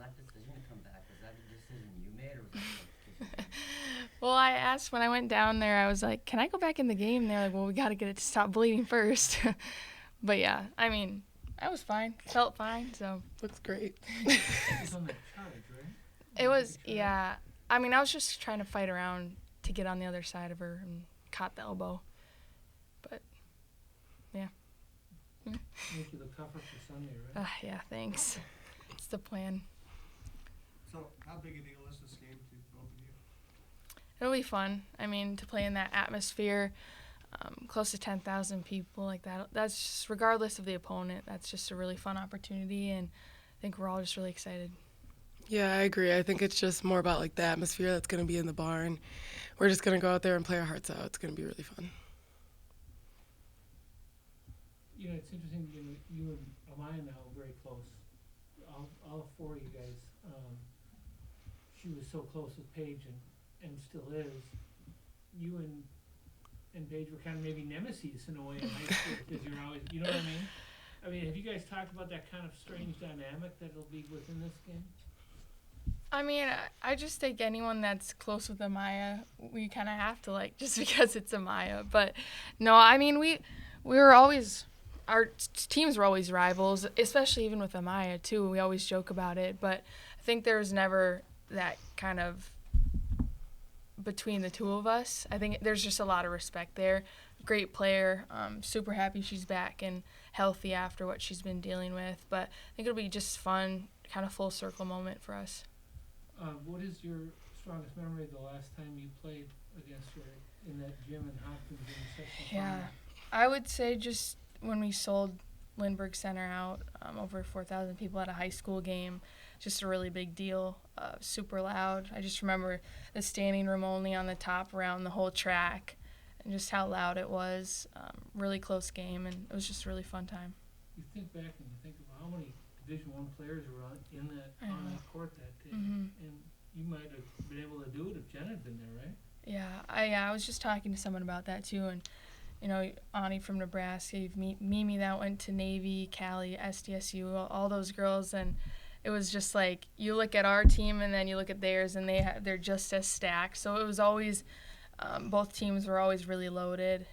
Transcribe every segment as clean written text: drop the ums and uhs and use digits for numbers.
that decision to come back? Was that a decision you made, or was that coach's decision? Well, I asked when I went down there, I was like, can I go back in the game? And they're like, well, we got to get it to stop bleeding first. But yeah, I mean, I was fine. Felt fine, so. Looks great. It was on that charge, right? It was, Big charge? yeah. I mean, I was just trying to fight around to get on the other side of her and caught the elbow. But, yeah. Make you look tougher for Sunday, right? Yeah, thanks. It's the plan. So, how big a deal is this game to both of you? It'll be fun. I mean, to play in that atmosphere, close to 10,000 people like that. That's just, regardless of the opponent, that's just a really fun opportunity, and I think we're all just really excited. Yeah, I agree. I think it's just more about like the atmosphere that's going to be in the barn. We're just going to go out there and play our hearts out. It's going to be really fun. You know, it's interesting, you and Amaya now are very close. All four of you guys. She was so close with Paige and still is. You and Paige were kind of maybe nemesis in a way in high school because you're always, you know what I mean? I mean, have you guys talked about that kind of strange dynamic that'll be within this game? I mean, I just think anyone that's close with Amaya, we kind of have to like just because it's Amaya. But no, I mean, we were always, our teams were always rivals, especially even with Amaya too. We always joke about it, but I think there was never that kind of between the two of us. I think there's just a lot of respect there. Great player. Super happy she's back and healthy after what she's been dealing with. But I think it'll be just fun, kind of full circle moment for us. What is your strongest memory of the last time you played against her in that gym in Hopkins in the section Yeah, final? I would say just when we sold Lindbergh Center out, over 4,000 people at a high school game, just a really big deal, super loud. I just remember the standing room only on the top around the whole track and just how loud it was. Really close game, and it was just a really fun time. You think back and you think of how many Division I players were on that court that day, Mhm. and you might have been able to do it if Jen had been there, right? Yeah, I was just talking to someone about that too, and you know, Ani from Nebraska, you've Mimi that went to Navy, Cali, SDSU, all those girls, and it was just like you look at our team and then you look at theirs, and they're just as stacked. So it was always both teams were always really loaded,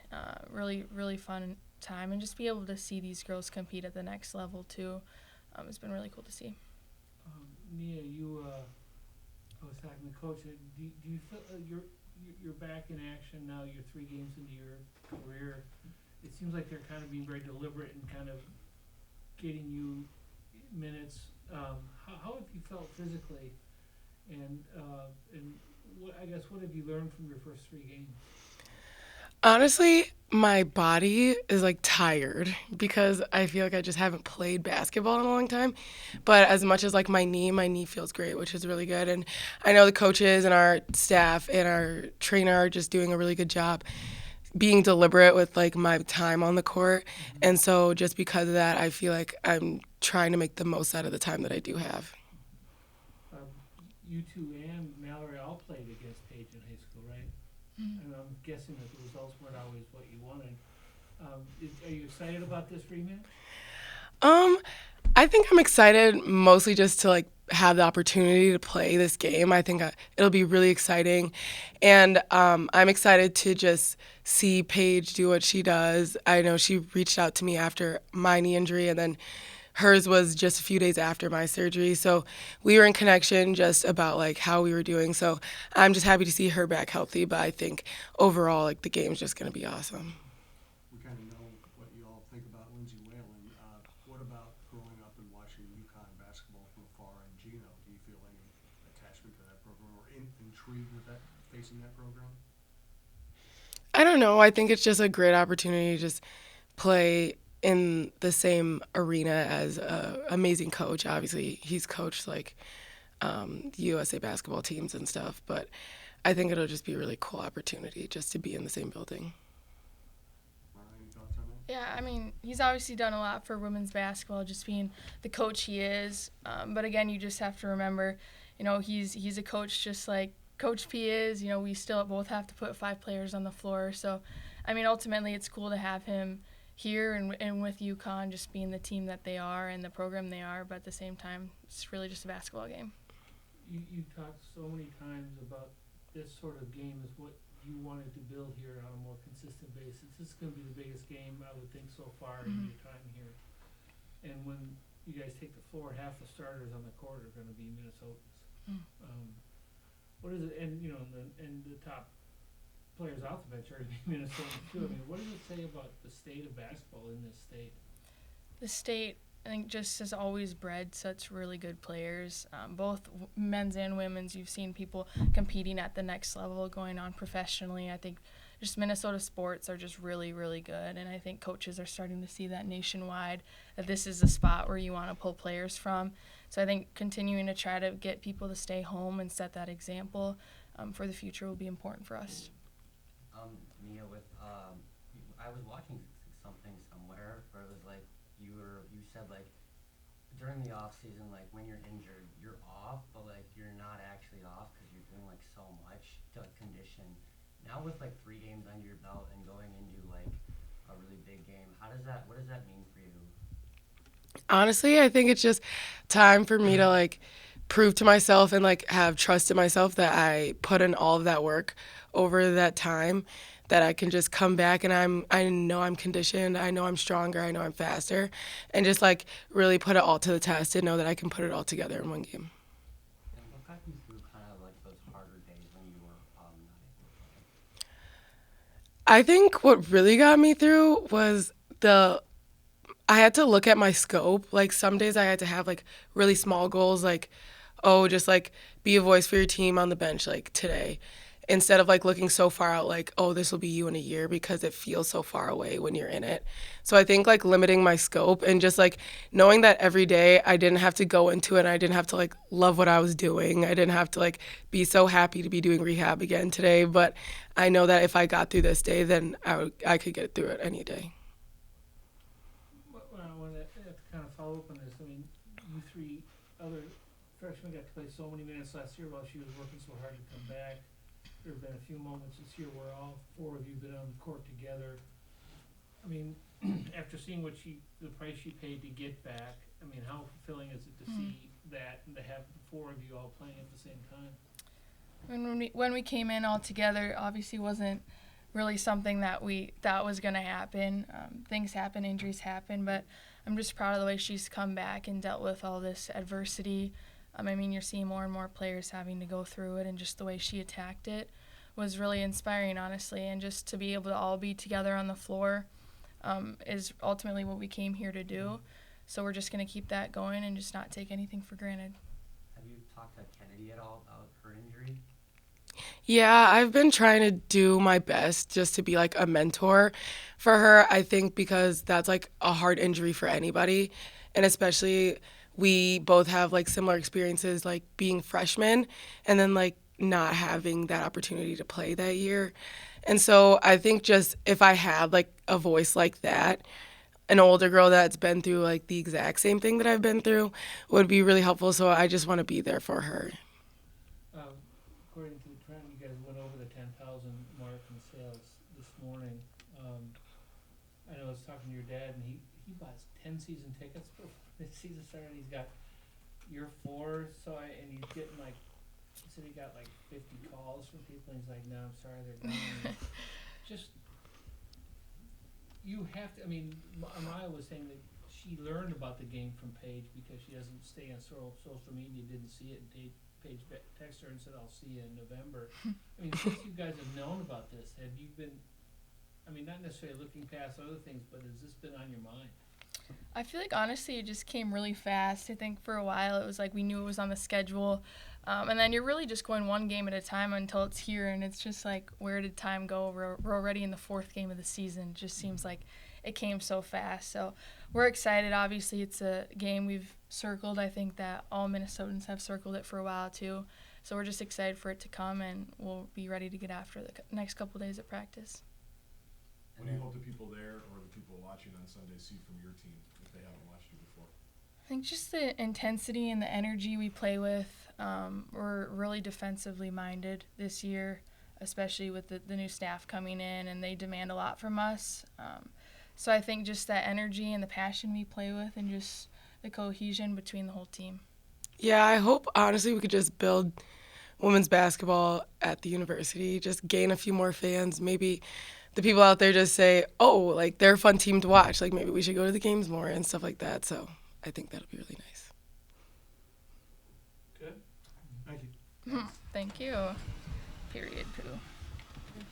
really fun time, and just be able to see these girls compete at the next level too. It's been really cool to see. Nia, I was talking to Coach. Do you feel you're back in action now? You're 3 games into your career. It seems like they're kind of being very deliberate and kind of getting you minutes. How have you felt physically, and what have you learned from your first 3 games? Honestly, my body is like tired because I feel like I just haven't played basketball in a long time. But as much as like my knee feels great, which is really good. And I know the coaches and our staff and our trainer are just doing a really good job being deliberate with like my time on the court. And so just because of that, I feel like I'm trying to make the most out of the time that I do have. You two and Mallory all played against Paige in high school, right? And I'm guessing that the results weren't always what you wanted. Are you excited about this rematch? I think I'm excited mostly just to like have the opportunity to play this game. I think it'll be really exciting, and I'm excited to just see Paige do what she does. I know she reached out to me after my knee injury, and then hers was just a few days after my surgery. So we were in connection just about like how we were doing. So I'm just happy to see her back healthy. But I think overall, like the game's just gonna be awesome. We kind of know what you all think about Lindsay Whalen. What about growing up and watching UConn basketball from afar and Gino? Do you feel any attachment to that program or intrigue with that facing that program? I don't know. I think it's just a great opportunity to just play in the same arena as an amazing coach. Obviously, he's coached like USA basketball teams and stuff, but I think it'll just be a really cool opportunity just to be in the same building. Any thoughts on that? Yeah, I mean, he's obviously done a lot for women's basketball, just being the coach he is. But again, you just have to remember, you know, he's a coach just like Coach P is. You know, we still both have to put 5 players on the floor. So, I mean, ultimately, it's cool to have him here and with UConn just being the team that they are and the program they are, but at the same time, it's really just a basketball game. You talked so many times about this sort of game is what you wanted to build here on a more consistent basis. This is going to be the biggest game, I would think, so far in your time here. And when you guys take the floor, half the starters on the court are going to be Minnesotans. What is it? And you know, and the top players off the bench are going to be Minnesotans too. I mean, what does it say about the state of basketball in this state? The state, I think, just has always bred such really good players, both men's and women's. You've seen people competing at the next level, going on professionally. I think just Minnesota sports are just really, really good, and I think coaches are starting to see that nationwide, that this is a spot where you want to pull players from. So I think continuing to try to get people to stay home and set that example for the future will be important for us. Mia, I was watching something somewhere where it was like you said like during the off season, like when you're injured, you're off, but like you're not actually off because you're doing like so much to like, condition. Now with like 3 games under your belt and going into like a really big game, what does that mean for you? Honestly, I think it's just time for me to like prove to myself and like have trust in myself that I put in all of that work over that time, that I can just come back and I know I'm conditioned, I know I'm stronger, I know I'm faster, and just like really put it all to the test and know that I can put it all together in one game. And what got you through kind of like those harder days when you were not able to play? I think what really got me through was I had to look at my scope. Like some days I had to have like really small goals, like, oh, just like be a voice for your team on the bench like today, instead of like looking so far out like, oh, this will be you in a year, because it feels so far away when you're in it. So I think like limiting my scope and just like knowing that every day I didn't have to go into it and I didn't have to like love what I was doing. I didn't have to like be so happy to be doing rehab again today, but I know that if I got through this day, then I could get through it any day. Well, I want to kind of follow up on this. I mean, you 3 other freshmen got to play so many minutes last year while she was working so hard to come back. There have been a few moments this year where all 4 of you have been on the court together. I mean, after seeing the price she paid to get back, I mean, how fulfilling is it to see that and to have the 4 of you all playing at the same time? When we came in all together, obviously wasn't really something that we thought was going to happen. Things happen, injuries happen, but I'm just proud of the way she's come back and dealt with all this adversity. I mean, you're seeing more and more players having to go through it, and just the way she attacked it was really inspiring, honestly. And just to be able to all be together on the floor is ultimately what we came here to do. So we're just going to keep that going and just not take anything for granted. Have you talked to Kennedy at all about her injury? Yeah, I've been trying to do my best just to be like a mentor for her. I think because that's like a hard injury for anybody, and especially we both have like similar experiences, like being freshmen and then like not having that opportunity to play that year. And so I think just if I had like a voice like that, an older girl that's been through like the exact same thing that I've been through, would be really helpful. So I just want to be there for her. According to the trend, you guys went over the 10,000 mark in sales this morning. I know I was talking to your dad, and he buys 10 season tickets before the season started. He's got year 4, and he's getting like, he said he got like 50 calls from people, and he's like, no, I'm sorry, they're gone. Just, you have to, I mean, Amaya was saying that she learned about the game from Paige because she doesn't stay on social media, didn't see it, and Paige texted her and said, I'll see you in November. I mean, since you guys have known about this, have you been, I mean, not necessarily looking past other things, but has this been on your mind? I feel like, honestly, it just came really fast. I think for a while it was like we knew it was on the schedule. And then you're really just going one game at a time until it's here. And it's just like, where did time go? We're already in the 4th game of the season. It just seems like it came so fast. So we're excited. Obviously, it's a game we've circled. I think that all Minnesotans have circled it for a while, too. So we're just excited for it to come, and we'll be ready to get after the next couple days of practice. What do you hope the people there or the people watching on Sunday see from your team if they haven't watched you before? I think just the intensity and the energy we play with. We're really defensively minded this year, especially with the new staff coming in, and they demand a lot from us. So I think just that energy and the passion we play with and just the cohesion between the whole team. Yeah, I hope, honestly, we could just build women's basketball at the university, just gain a few more fans. Maybe the people out there just say, oh, like, they're a fun team to watch. Like, maybe we should go to the games more and stuff like that. So I think that'll be really nice. Good. Thank you. Thank you. Period, poo.